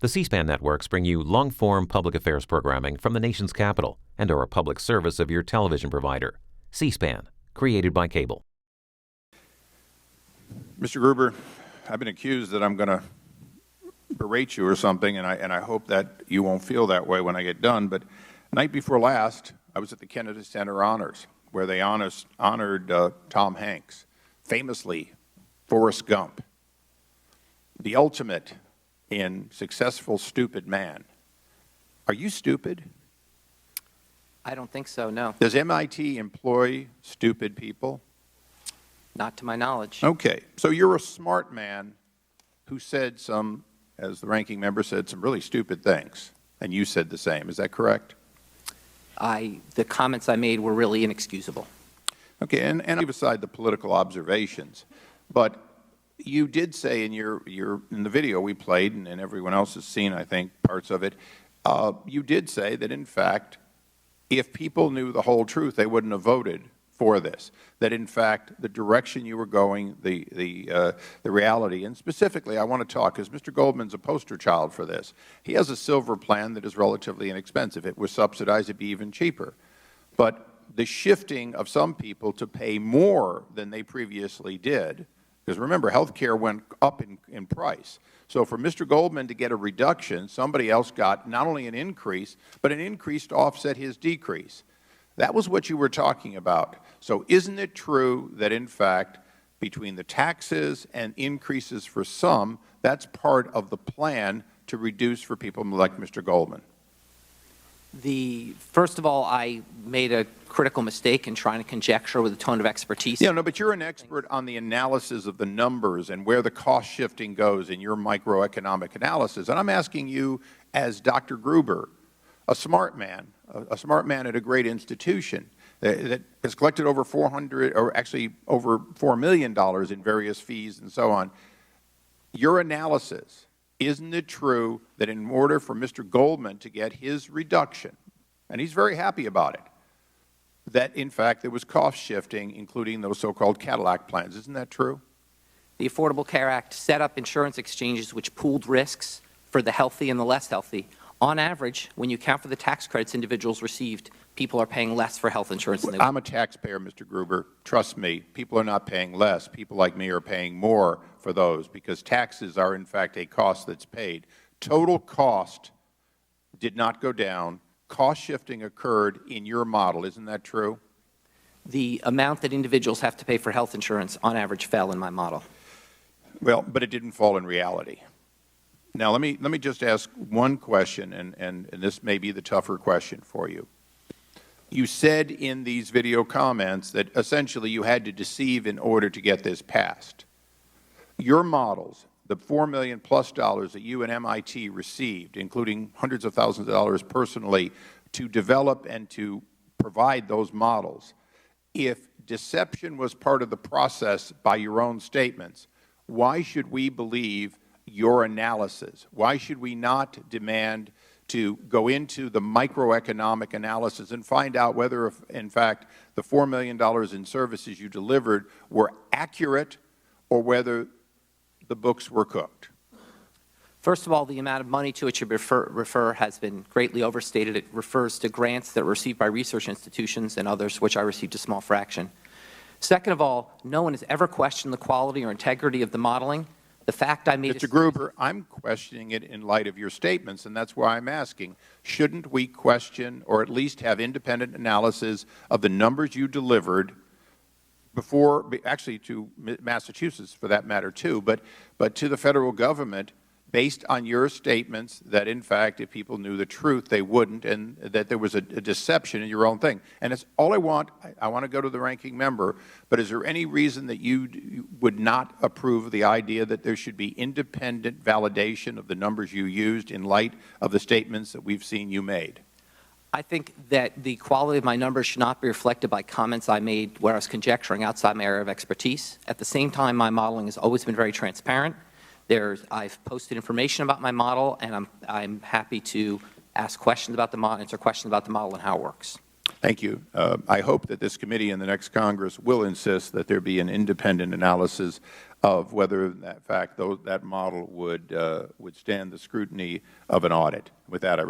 The C-SPAN networks bring you long-form public affairs programming from the nation's capital and are a public service of your television provider. C-SPAN, created by cable. Mr. Gruber, I've been accused that I'm going to berate you or something, and I hope that you won't feel that way when I get done. But night before last, I was at the Kennedy Center Honors, where they honored Tom Hanks, famously Forrest Gump, the ultimate in successful stupid man. Are you stupid? I don't think so, no. Does MIT employ stupid people? Not to my knowledge. Okay. So you're a smart man who said some, as the ranking member said, some really stupid things, and you said the same. Is that correct? The comments I made were really inexcusable. Okay. And leave aside the political observations, but you did say in in the video we played, and everyone else has seen, I think, parts of it, you did say that, in fact, if people knew the whole truth, they wouldn't have voted for this. That, in fact, the direction you were going, the reality, and specifically I want to talk, because Mr. Goldman's a poster child for this. He has a silver plan that is relatively inexpensive. If it was subsidized, it would be even cheaper. But the shifting of some people to pay more than they previously did, because remember, health care went up in price. So for Mr. Goldman to get a reduction, somebody else got not only an increase, but an increase to offset his decrease. That was what you were talking about. So isn't it true that, in fact, between the taxes and increases for some, that's part of the plan to reduce for people like Mr. Goldman? First of all, I made a critical mistake in trying to conjecture with a tone of expertise. Yeah, no, but you're an expert on the analysis of the numbers and where the cost shifting goes in your microeconomic analysis. And I'm asking you, as Dr. Gruber, a smart man at a great institution that has collected over over $4 million in various fees and so on, your analysis, isn't it true that in order for Mr. Goldman to get his reduction, and he's very happy about it, that in fact there was cost shifting, including those so-called Cadillac plans? Isn't that true? The Affordable Care Act set up insurance exchanges which pooled risks for the healthy and the less healthy. On average, when you account for the tax credits individuals received, people are paying less for health insurance than they would. I'm a taxpayer, Mr. Gruber. Trust me, people are not paying less. People like me are paying more for those because taxes are, in fact, a cost that's paid. Total cost did not go down. Cost shifting occurred in your model. Isn't that true? The amount that individuals have to pay for health insurance, on average, fell in my model. Well, but it didn't fall in reality. Now, let me just ask one question, and this may be the tougher question for you. You said in these video comments that essentially you had to deceive in order to get this passed. Your models, the $4 million+ that you and MIT received, including hundreds of thousands of dollars personally, to develop and to provide those models, if deception was part of the process by your own statements, why should we believe your analysis? Why should we not demand to go into the microeconomic analysis and find out whether, in fact, the $4 million in services you delivered were accurate or whether the books were cooked? First of all, the amount of money to which you refer has been greatly overstated. It refers to grants that were received by research institutions and others, which I received a small fraction. Second of all, no one has ever questioned the quality or integrity of the modeling. The fact I made— Mr. Gruber, I'm questioning it in light of your statements, and that's why I'm asking. Shouldn't we question or at least have independent analysis of the numbers you delivered before, actually to Massachusetts for that matter too, but to the Federal Government, based on your statements that, in fact, if people knew the truth, they wouldn't, and that there was a deception in your own thing? And it's all I want to go to the ranking member, but is there any reason that you would not approve of the idea that there should be independent validation of the numbers you used in light of the statements that we've seen you made? I think that the quality of my numbers should not be reflected by comments I made where I was conjecturing outside my area of expertise. At the same time, my modeling has always been very transparent. I've posted information about my model, and I'm happy to ask questions about the model, answer questions about the model and how it works. Thank you. I hope that this committee and the next Congress will insist that there be an independent analysis of whether, in fact, that model would stand the scrutiny of an audit. With that, I